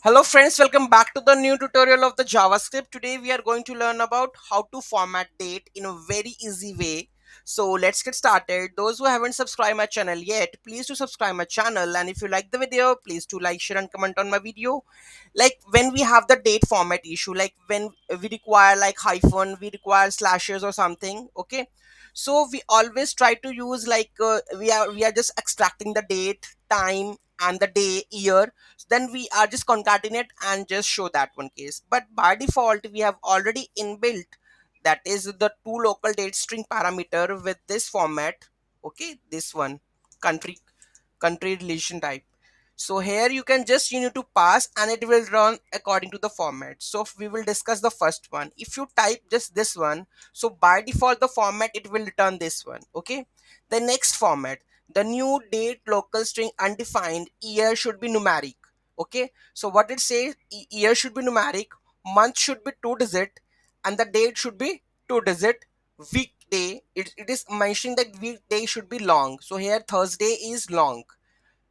Hello friends, welcome back to the new tutorial of the JavaScript. Today we are going to learn about how to format date in a very easy way. So let's get started. Those who haven't subscribed my channel yet, please do subscribe my channel, and if you like the video, please do like, share and comment on my video. Like when we have the date format issue, like when we require like hyphen, we require slashes or something, okay? So we always try to use like we are just extracting the date, time and the day, year, then we are just concatenate and just show that one case. But by default we have already inbuilt, that is the two local date string parameter with this format, okay, this one, country relation type. So here you need to pass and it will run according to the format. So we will discuss the first one. If you type just this one, so by default the format it will return this one, okay. The next format, the new date local string undefined, year should be numeric, okay. So what it says, year should be numeric, month should be 2 digit, and the date should be 2 digit. Weekday, it is mentioning that weekday should be long, so here Thursday is long,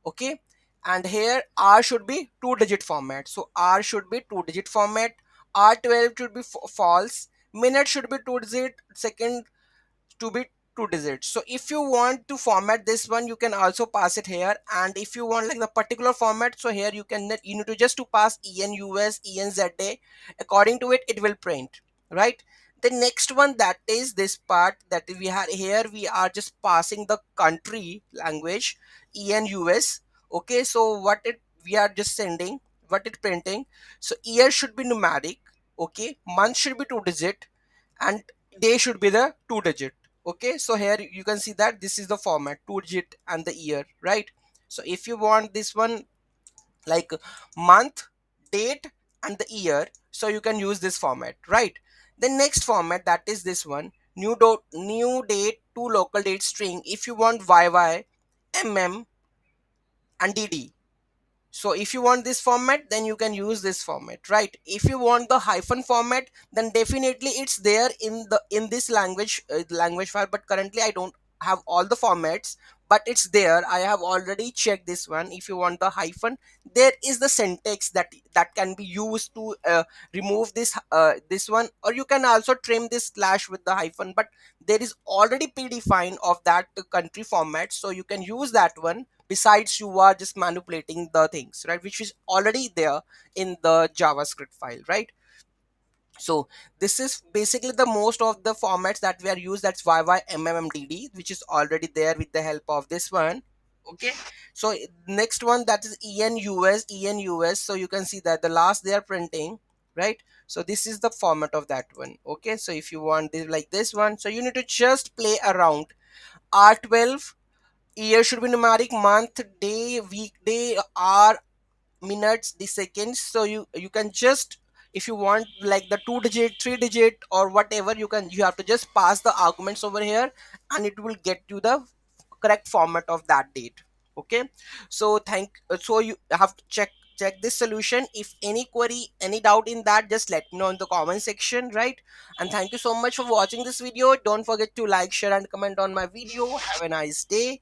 okay. And here r should be 2 digit format, so r should be 2 digit format. R12 should be false. Minute should be 2 digit, second to be 2 digits. So if you want to format this one, you can also pass it here. And if you want like the particular format, so here you need to just to pass enus enzda. According to it, it will print, right? The next one, that is this part that we have here, we are just passing the country language enus, okay. So what it we are just sending, what it printing, so year should be numeric, okay, month should be 2 digit, and day should be the 2 digit, okay. So here you can see that this is the format, 2 digit and the year, right? So if you want this one like month, date and the year, so you can use this format, right? The next format, that is this one, new date to local date string. If you want yyymm and dd, so if you want this format, then you can use this format, right? If you want the hyphen format, then definitely it's there in this language file, but currently I don't have all the formats, but it's there. I have already checked this one. If you want the hyphen, there is the syntax that can be used to remove this one, or you can also trim this slash with the hyphen, but there is already predefined of that country format, so you can use that one. Besides, you are just manipulating the things, right, which is already there in the JavaScript file, right? So this is basically the most of the formats that we are used, that's yyymmdd, which is already there with the help of this one, okay. So next one, that is enus, so you can see that the last they are printing, right? So this is the format of that one, okay. So if you want this like this one, so you need to just play around. R12, year should be numeric, month, day, weekday, hour, minutes, the seconds. So you can just, if you want like the 2 digit, 3 digit or whatever, you have to just pass the arguments over here, and it will get you the correct format of that date, okay. So so you have to check this solution. If any query, any doubt in that, just let me know in the comment section, right? And thank you so much for watching this video. Don't forget to like, share and comment on my video. Have a nice day.